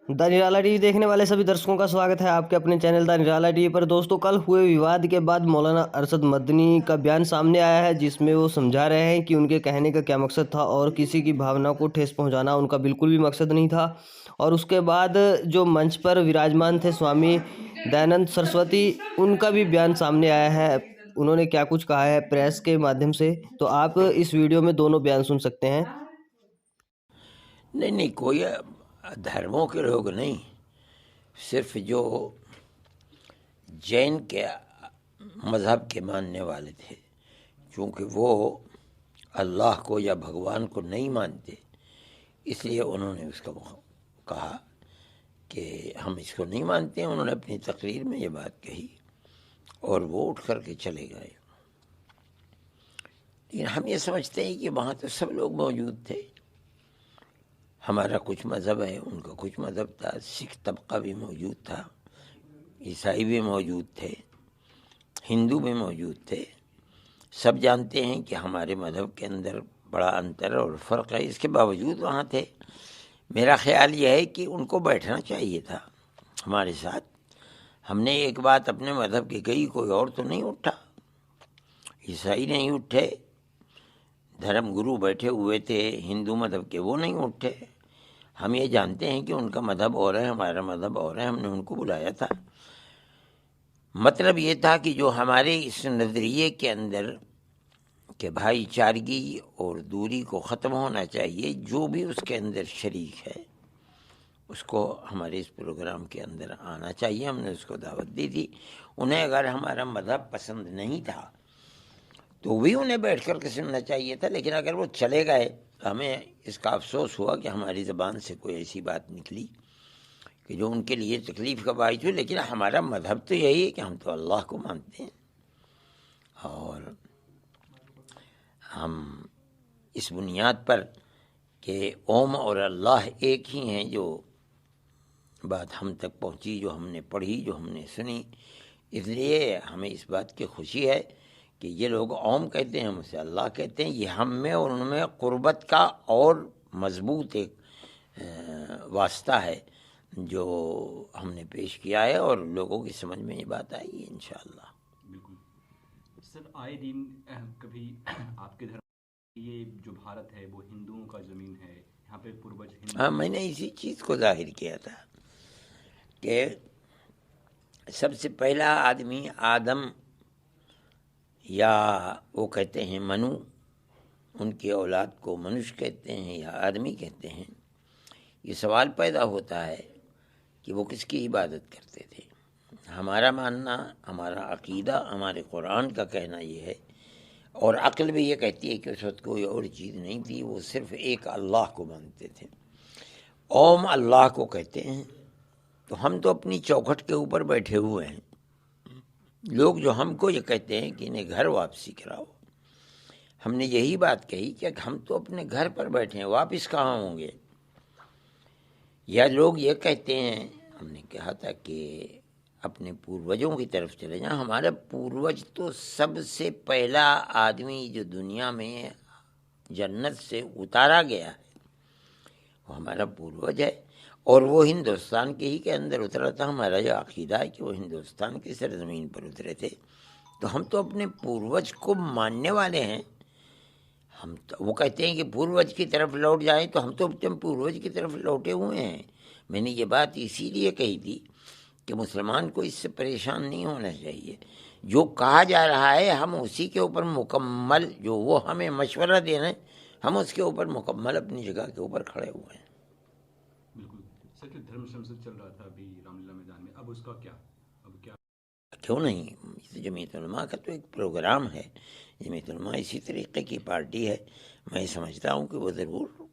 The Nirala TV देखने वाले सभी दर्शकों का स्वागत है आपके अपने चैनल द निराला टीवी पर। दोस्तों, कल हुए विवाद के बाद मौलाना अरशद मदनी का बयान सामने आया है, जिसमें वो समझा रहे हैं कि उनके कहने का क्या मकसद था और किसी की भावना को ठेस पहुंचाना उनका बिल्कुल भी मकसद नहीं था। और उसके बाद जो मंच पर विराजमान थे स्वामी दयानंद सरस्वती, उनका भी बयान सामने आया है। उन्होंने क्या कुछ कहा है प्रेस के माध्यम से, तो आप इस वीडियो में दोनों बयान सुन सकते हैं। नहीं नहीं, कोई धर्मों के लोग नहीं, सिर्फ जो जैन के मज़हब के मानने वाले थे, क्योंकि वो अल्लाह को या भगवान को नहीं मानते, इसलिए उन्होंने उसका कहा कि हम इसको नहीं मानते हैं। उन्होंने अपनी तकरीर में ये बात कही और वो उठ कर के चले गए। लेकिन हम ये समझते हैं कि वहाँ तो सब लोग मौजूद थे। हमारा कुछ मज़हब है, उनका कुछ मज़हब था, सिख तबका भी मौजूद था, ईसाई भी मौजूद थे, हिंदू भी मौजूद थे। सब जानते हैं कि हमारे मज़हब के अंदर बड़ा अंतर और फ़र्क है, इसके बावजूद वहाँ थे। मेरा ख़्याल यह है कि उनको बैठना चाहिए था हमारे साथ। हमने एक बात अपने मज़हब की कही, कोई और तो नहीं उठा। ईसाई नहीं उठे, धर्म गुरु बैठे हुए थे हिंदू मज़हब के, वो नहीं उठे। हम ये जानते हैं कि उनका मज़हब और है, हमारा मज़हब और है। हमने उनको बुलाया था। मतलब ये था कि जो हमारे इस नज़रिए के अंदर कि भाईचारगी और दूरी को ख़त्म होना चाहिए, जो भी उसके अंदर शरीक है उसको हमारे इस प्रोग्राम के अंदर आना चाहिए। हमने उसको दावत दी थी। उन्हें अगर हमारा मज़हब पसंद नहीं था तो भी उन्हें बैठ कर के सुनना चाहिए था। लेकिन अगर वो चले गए तो हमें इसका अफसोस हुआ कि हमारी ज़बान से कोई ऐसी बात निकली कि जो उनके लिए तकलीफ़ का बाइस हो। लेकिन हमारा मज़हब तो यही है कि हम तो अल्लाह को मानते हैं और हम इस बुनियाद पर कि ओम और अल्लाह एक ही हैं, जो बात हम तक पहुंची, जो हमने पढ़ी, जो हमने सुनी, इसलिए हमें इस बात की खुशी है कि ये लोग ओम कहते हैं, हम उसे अल्लाह कहते हैं। ये हम में और उनमें क़ुर्बत का और मज़बूत एक वास्ता है जो हमने पेश किया है और लोगों की समझ में ये बात आई है इंशाअल्लाह। बिल्कुल सर, आए दिन कभी आपके धर्म, ये जो भारत है वो हिंदुओं का ज़मीन है, यहाँ पे पूर्वज हिंदू। हाँ, मैंने इसी चीज़ को जाहिर किया था कि सबसे पहला आदमी आदम, या वो कहते हैं मनु, उनकी औलाद को मनुष्य कहते हैं या आदमी कहते हैं। ये सवाल पैदा होता है कि वो किसकी इबादत करते थे। हमारा मानना, हमारा अकीदा, हमारे कुरान का कहना ये है और अक्ल भी ये कहती है कि उस वक्त कोई और चीज़ नहीं थी, वो सिर्फ एक अल्लाह को मानते थे। ओम अल्लाह को कहते हैं। तो हम तो अपनी चौखट के ऊपर बैठे हुए हैं। लोग जो हमको ये कहते हैं कि इन्हें घर वापसी कराओ, हमने यही बात कही कि हम तो अपने घर पर बैठे हैं, वापस कहाँ होंगे। या लोग ये कहते हैं, हमने कहा था कि अपने पूर्वजों की तरफ चले जाएं। हमारा पूर्वज तो सबसे पहला आदमी जो दुनिया में जन्नत से उतारा गया है वो हमारा पूर्वज है और वो हिंदुस्तान के ही के अंदर उतरा था। हमारा जो अकीदा है कि वो हिंदुस्तान की सरजमीन पर उतरे थे। तो हम तो अपने पूर्वज को मानने वाले हैं। हम तो, वो कहते हैं कि पूर्वज की तरफ लौट जाएं, तो हम तो अपने पूर्वज की तरफ लौटे हुए हैं। मैंने ये बात इसीलिए कही थी कि मुसलमान को इससे परेशान नहीं होना चाहिए। जो कहा जा रहा है हम उसी के ऊपर मुकम्मल, जो वो हमें मशवरा दे रहे हैं, हम उसके ऊपर मुकम्मल अपनी जगह के ऊपर खड़े हुए हैं। बिल्कुल सर, कि धर्म संसद चल रहा था अभी रामलीला मैदान में, अब उसका क्या, अब क्या? क्यों नहीं, जमीयत उलमा का तो एक प्रोग्राम है। जमीयत उलमा इसी तरीके की पार्टी है। मैं समझता हूँ कि वो ज़रूर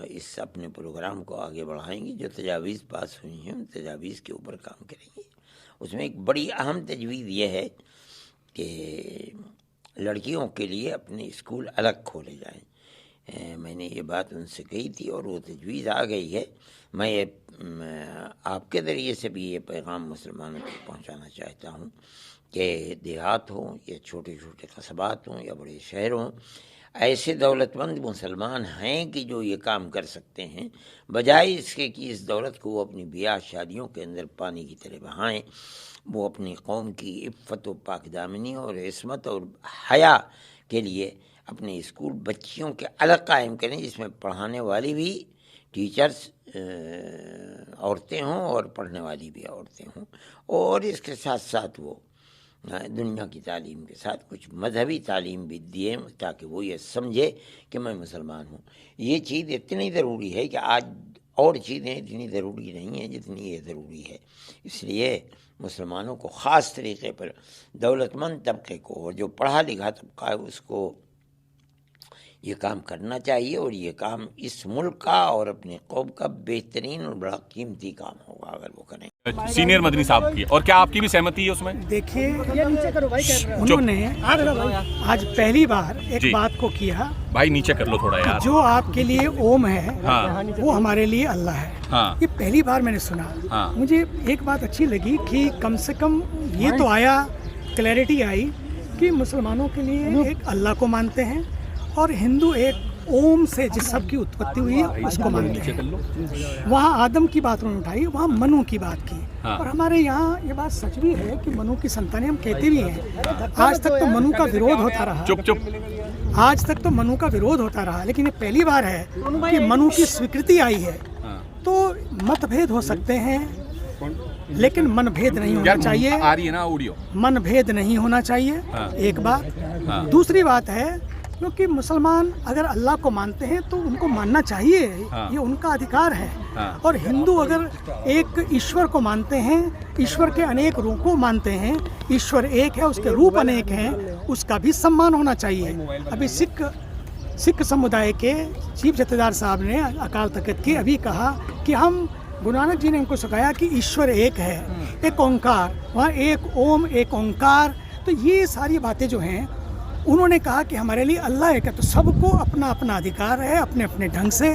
इस अपने प्रोग्राम को आगे बढ़ाएंगी। जो तजावीज़ पास हुई हैं उन तजावीज़ के ऊपर काम करेंगी। उसमें एक बड़ी अहम तजवीज़ ये है कि लड़कियों के लिए अपने स्कूल अलग खोले जाएं। मैंने ये बात उनसे कही थी और वो तजवीज़ आ गई है। मैं ये आपके ज़रिए से भी ये पैगाम मुसलमानों तक पहुंचाना चाहता हूं कि देहात हों या छोटे छोटे कस्बात हों या बड़े शहर हों, ऐसे दौलतमंद मुसलमान हैं कि जो ये काम कर सकते हैं, बजाय इसके कि इस दौलत को वो अपनी ब्याह शादियों के अंदर पानी की तरह बहाएं, वो अपनी कौम की इफ़्फ़त व पाकदामनी और इस्मत और हया के लिए अपने स्कूल बच्चियों के अलग कायम करें, जिसमें पढ़ाने वाली भी टीचर्स औरतें हों और पढ़ने वाली भी औरतें हों, और इसके साथ साथ वो दुनिया की तालीम के साथ कुछ मजहबी तालीम भी दिए, ताकि वो ये समझे कि मैं मुसलमान हूँ। ये चीज़ इतनी ज़रूरी है कि आज और चीज़ें इतनी ज़रूरी नहीं हैं जितनी ये ज़रूरी है। इसलिए मुसलमानों को ख़ास तरीके पर दौलतमंद तबके को और जो पढ़ा लिखा तबका है उसको ये काम करना चाहिए, और ये काम इस मुल्क का और अपने कौम का बेहतरीन और बड़ा कीमती काम होगा अगर वो करें। सीनियर मदनी साहब की, और क्या आपकी भी सहमति है उसमें? देखिए, उन्होंने आज पहली बार एक बात को किया, भाई नीचे कर लो थोड़ा यार। जो आपके लिए ओम है, हाँ। वो हमारे लिए अल्लाह है। हाँ। ये पहली बार मैंने सुना। हाँ। मुझे एक बात अच्छी लगी कि कम से कम ये तो आया, क्लैरिटी आई कि मुसलमानों के लिए एक अल्लाह को मानते हैं और हिंदू एक ओम से जिस सब की उत्पत्ति हुई है उसको मानते हैं। वहाँ आदम की बात उन्होंने उठाई, वहाँ मनु की बात की। हाँ। और हमारे यहाँ ये बात सच भी है कि मनु की संतानें हम कहते भी हैं। आज तक तो मनु का विरोध होता रहा। चुप चुप। आज तक तो मनु का विरोध होता रहा, लेकिन ये पहली बार है कि मनु की स्वीकृति आई है। तो मतभेद हो सकते हैं, लेकिन मनभेद नहीं होना चाहिए। आ रही है ना ऑडियो? मनभेद नहीं होना चाहिए। हाँ। एक बात। हाँ। दूसरी बात है, क्योंकि मुसलमान अगर अल्लाह को मानते हैं तो उनको मानना चाहिए। हाँ। ये उनका अधिकार है। हाँ। और हिंदू अगर एक ईश्वर को मानते हैं, ईश्वर के अनेक रूपों मानते हैं, ईश्वर एक है, उसके रूप अनेक हैं, उसका भी सम्मान होना चाहिए। अभी सिख समुदाय के चीफ जथेदार साहब ने अकाल तख्त के अभी कहा कि हम, गुरु नानक जी ने हमको सिखाया कि ईश्वर एक है, एक ओंकार, वहाँ एक ओम एक ओंकार। तो ये सारी बातें जो हैं, उन्होंने कहा कि हमारे लिए अल्लाह एक है। तो सबको अपना अपना अधिकार है अपने अपने ढंग से,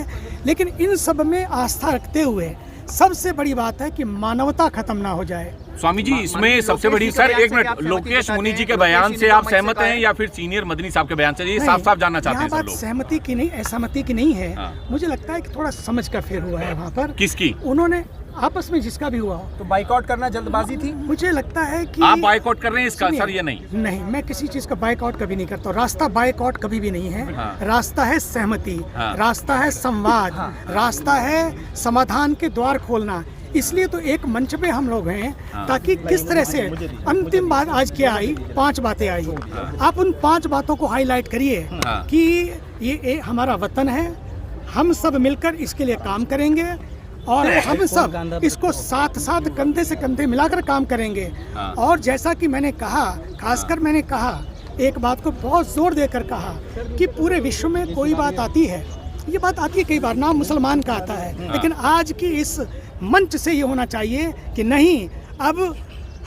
लेकिन इन सब में आस्था रखते हुए सबसे बड़ी बात है कि मानवता खत्म ना हो जाए। स्वामी जी, इसमें सबसे बड़ी, सर एक मिनट, लोकेश मुनि जी के बयान से आप सहमत हैं या फिर सीनियर मदनी साहब के बयान से? ये साफ साफ जानना चाहते हैं सब बात लोग। सहमति की नहीं, असहमति की नहीं है। हाँ। मुझे लगता है कि थोड़ा समझ का फेर हुआ है वहाँ पर। किसकी? उन्होंने आपस में जिसका भी हुआ हो। तो बाइकआउट करना जल्दबाजी थी? मुझे लगता है कि आप बाइकआउट कर रहे हैं इसका? सर ये नहीं, मैं किसी चीज का बाइकआउट कभी नहीं करता। रास्ता बाइकआउट कभी भी नहीं है। हाँ। रास्ता है सहमति। हाँ। रास्ता है संवाद। रास्ता है समाधान के द्वार खोलना। इसलिए तो एक मंच पे हम लोग हैं, ताकि किस तरह से अंतिम बात आज क्या आई, 5 बातें आई। आप उन 5 बातों को हाईलाइट करिए कि ये हमारा वतन है, हम सब मिलकर इसके लिए काम करेंगे और हम सब इसको साथ साथ कंधे से कंधे मिलाकर काम करेंगे। और जैसा कि मैंने कहा, खासकर मैंने कहा, एक बात को बहुत जोर देकर कहा कि पूरे विश्व में कोई बात आती है, ये बात आती है कई बार, नाम मुसलमान का आता है, लेकिन आज की इस मंच से ये होना चाहिए कि नहीं, अब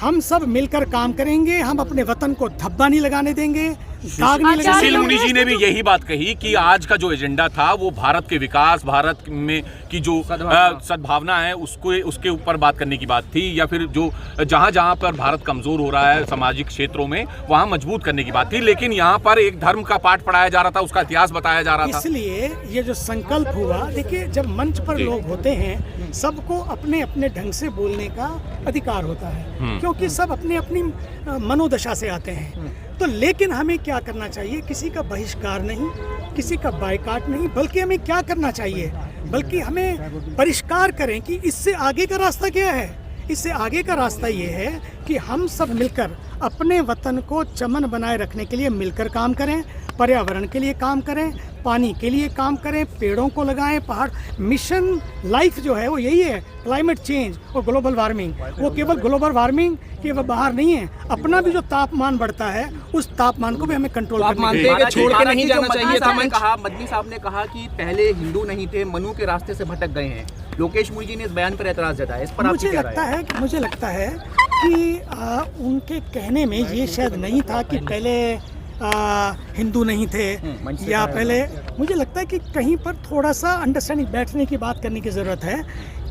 हम सब मिलकर काम करेंगे, हम अपने वतन को धब्बा नहीं लगाने देंगे, दाग नहीं लगाने सुशील मुनि देंगे। जी ने भी यही बात कही कि आज का जो एजेंडा था वो भारत के विकास, भारत में की जो सद्भावना है उसके ऊपर बात करने की बात थी, या फिर जो जहाँ जहाँ पर भारत कमजोर हो रहा है सामाजिक क्षेत्रों में वहाँ मजबूत करने की बात थी। लेकिन यहाँ पर एक धर्म का पाठ पढ़ाया जा रहा था, उसका इतिहास बताया जा रहा था। इसलिए ये जो संकल्प हुआ, देखिए जब मंच पर लोग होते हैं, सबको अपने अपने ढंग से बोलने का अधिकार होता है, क्योंकि सब अपनी अपनी मनोदशा से आते हैं। तो लेकिन हमें क्या करना चाहिए, किसी का बहिष्कार नहीं, किसी का बायकॉट नहीं, बल्कि हमें क्या करना चाहिए, बल्कि हमें परिष्कार करें कि इससे आगे का रास्ता क्या है। इससे आगे का रास्ता ये है कि हम सब मिलकर अपने वतन को चमन बनाए रखने के लिए मिलकर काम करें, पर्यावरण के लिए काम करें, पानी के लिए काम करें, पेड़ों को लगाएं, पहाड़। मिशन लाइफ जो है वो यही है, क्लाइमेट चेंज और ग्लोबल वार्मिंग। वो केवल ग्लोबल वार्मिंग केवल बाहर नहीं है, अपना भी जो तापमान बढ़ता है उस तापमान को भी हमें कंट्रोल करना मानते हैं कि छोड़ के नहीं जाना मदनी चाहिए था साहब ने मंच? कहा, मदनी साहब ने कहा कि पहले हिंदू नहीं थे, मनु के रास्ते से भटक गए हैं। लोकेश मुनि जी ने इस बयान पर एतराज जताया, इस पर आपकी क्या राय है? मुझे लगता है कि उनके कहने में ये शायद नहीं था कि पहले हिंदू नहीं थे, या पहले, मुझे लगता है कि कहीं पर थोड़ा सा अंडरस्टैंडिंग, बैठने की बात करने की ज़रूरत है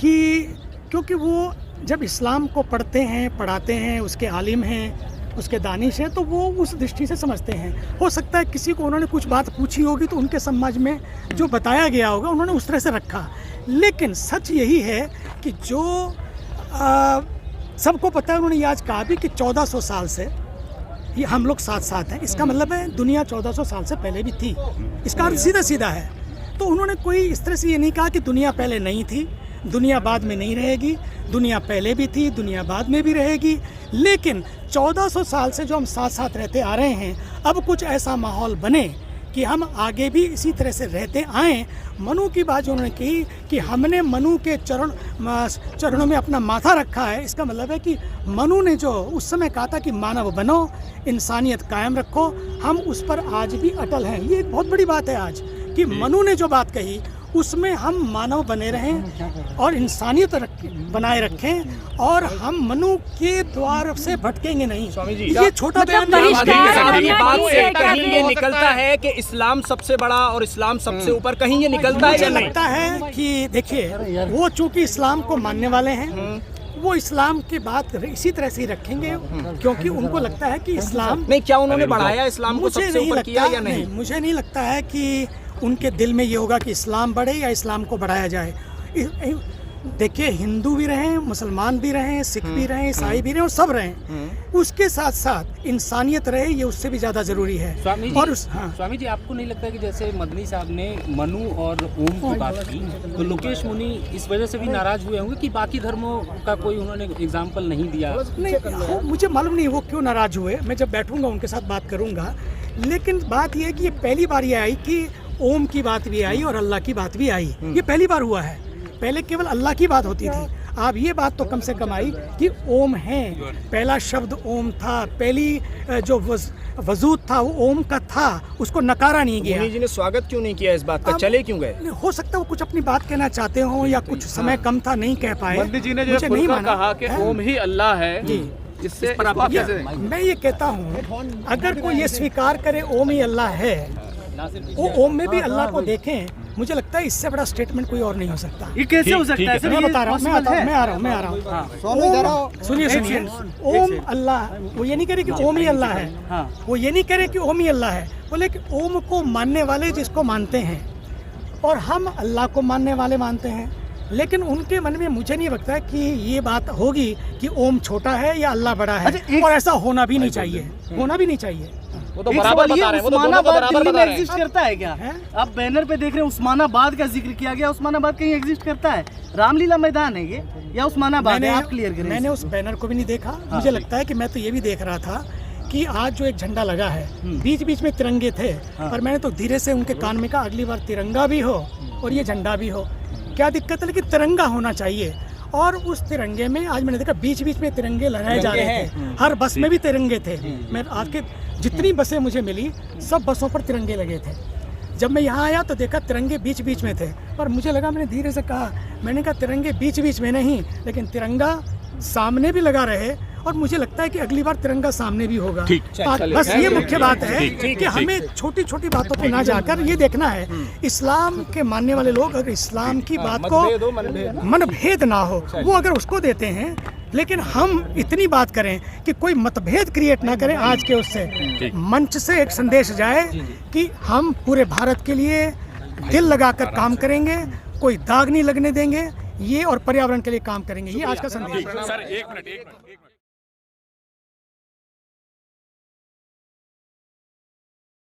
कि क्योंकि वो जब इस्लाम को पढ़ते हैं, पढ़ाते हैं, उसके आलिम हैं, उसके दानिश हैं, तो वो उस दृष्टि से समझते हैं। हो सकता है किसी को उन्होंने कुछ बात पूछी होगी तो उनके समाज में जो बताया गया होगा उन्होंने उस तरह से रखा। लेकिन सच यही है कि जो सबको पता है, उन्होंने ये आज कहा भी कि 1400 साल से ये हम लोग साथ साथ हैं। इसका मतलब है दुनिया 1400 साल से पहले भी थी। इसका अर्थ सीधा सीधा है। तो उन्होंने कोई इस तरह से ये नहीं कहा कि दुनिया पहले नहीं थी, दुनिया बाद में नहीं रहेगी। दुनिया पहले भी थी, दुनिया बाद में भी रहेगी। लेकिन 1400 साल से जो हम साथ साथ रहते आ रहे हैं, अब कुछ ऐसा माहौल बने कि हम आगे भी इसी तरह से रहते आएँ। मनु की बात जो उन्होंने की कि हमने मनु के चरणों में अपना माथा रखा है, इसका मतलब है कि मनु ने जो उस समय कहा था कि मानव बनो, इंसानियत कायम रखो, हम उस पर आज भी अटल हैं। ये एक बहुत बड़ी बात है आज कि मनु ने जो बात कही उसमें हम मानव बने रहें और इंसानियत बनाए रखें, और हम मनु के द्वार से भटकेंगे नहीं। स्वामी जी, ये छोटा बयान नहीं है। आपकी बात से कहीं ये निकलता है कि इस्लाम सबसे बड़ा और इस्लाम सबसे ऊपर, कहीं ये निकलता है मुझे या नहीं? लगता है कि देखिए, वो चूंकि इस्लाम को मानने वाले हैं, वो इस्लाम की बात इसी तरह से ही रखेंगे, क्योंकि उनको लगता है कि इस्लाम नहीं, क्या उन्होंने बढ़ाया इस्लाम को मुझे सबसे नहीं ऊपर किया लगता, या नहीं? मुझे नहीं लगता है कि उनके दिल में ये होगा कि इस्लाम बढ़े या इस्लाम को बढ़ाया जाए। देखिए, हिंदू भी रहें, मुसलमान भी रहें, सिख भी रहें, ईसाई भी रहें और सब रहें, उसके साथ साथ इंसानियत रहे, ये उससे भी ज़्यादा ज़रूरी है। स्वामी और जी, स्वामी जी, आपको नहीं लगता कि जैसे मदनी साहब ने मनु और ओम की बात की, तो लोकेश मुनि इस वजह से भी नाराज हुए होंगे कि बाकी धर्मों का कोई उन्होंने एग्जाम्पल नहीं दिया? नहीं, मुझे मालूम नहीं वो क्यों नाराज हुए। मैं जब बैठूंगा उनके साथ बात करूंगा। लेकिन बात यह है कि ये पहली बार ये आई कि ओम की बात भी आई और अल्लाह की बात भी आई। ये पहली बार हुआ है। पहले केवल अल्लाह की बात होती थी। अब ये बात तो कम से कम आई कि ओम है। पहला शब्द ओम था, पहली जो वजूद था वो ओम का था, उसको नकारा नहीं गया। मुनि जी ने स्वागत क्यों नहीं किया इस बात का? चले क्यों गए? हो सकता है वो कुछ अपनी बात कहना चाहते हो या कुछ समय कम था, नहीं कह पाए। मंदिर जी ने जो मुझे नहीं माना कहा कि ओम ही अल्लाह है, जी, इससे मैं ये कहता हूँ, अगर कोई ये स्वीकार करे ओम ही अल्लाह है, वो ओम में भी अल्लाह को देखें, मुझे लगता है इससे बड़ा स्टेटमेंट कोई और नहीं हो सकता। ये कैसे हो सकता है? मैं बता रहा हूँ, मैं आ रहा हूँ। सुनिए, ओम अल्लाह, वो ये नहीं कह रहे कि ओम ही अल्लाह है, वो ये नहीं कह रहे कि ओम ही अल्लाह है, बोले कि ओम को मानने वाले जिसको मानते हैं, और हम अल्लाह को मानने वाले मानते हैं। लेकिन उनके मन में मुझे नहीं लगता है कि ये बात होगी कि ओम छोटा है या अल्लाह बड़ा है, और ऐसा होना भी नहीं चाहिए, होना भी नहीं चाहिए। वो तो बराबर बता रहे हैं, वो तो दोनों को बराबर बता रहे हैं। एग्जिस्ट करता है क्या? आप बैनर पे देख रहे हैं उस्मानाबाद का जिक्र किया गया, उस्मानाबाद कहीं एग्जिस्ट करता है? रामलीला मैदान है ये या उस्मानाबाद है? आप क्लियर करें। मैंने उस बैनर को भी नहीं देखा। मुझे लगता है कि मैं तो ये भी देख रहा था कि आज जो एक झंडा लगा है, बीच बीच में तिरंगे थे, और मैंने तो धीरे से उनके कान में कहा अगली बार तिरंगा भी हो और ये झंडा भी हो, क्या दिक्कत है, लेकिन तिरंगा होना चाहिए। और उस तिरंगे में आज मैंने देखा बीच बीच में तिरंगे लहराए जा रहे थे, हर बस में भी तिरंगे थे। मैं आज के जितनी बसें मुझे मिली सब बसों पर तिरंगे लगे थे। जब मैं यहाँ आया तो देखा तिरंगे बीच बीच में थे, पर मुझे लगा, मैंने धीरे से कहा, मैंने कहा तिरंगे बीच बीच में नहीं, लेकिन तिरंगा सामने भी लगा रहे, और मुझे लगता है कि अगली बार तिरंगा सामने भी होगा। बस ये मुख्य बात है कि हमें छोटी छोटी बातों पे ना जाकर ये देखना है, इस्लाम के मानने वाले लोग अगर इस्लाम की बात को मनभेद ना हो, वो अगर उसको देते हैं, लेकिन हम इतनी बात करें कि कोई मतभेद क्रिएट ना करें। आज के उससे मंच से एक संदेश जाए कि हम पूरे भारत के लिए दिल लगाकर काम करेंगे, कोई दाग नहीं लगने देंगे, ये और पर्यावरण के लिए काम करेंगे। ये आज का संदेश है। सर, एक मिनट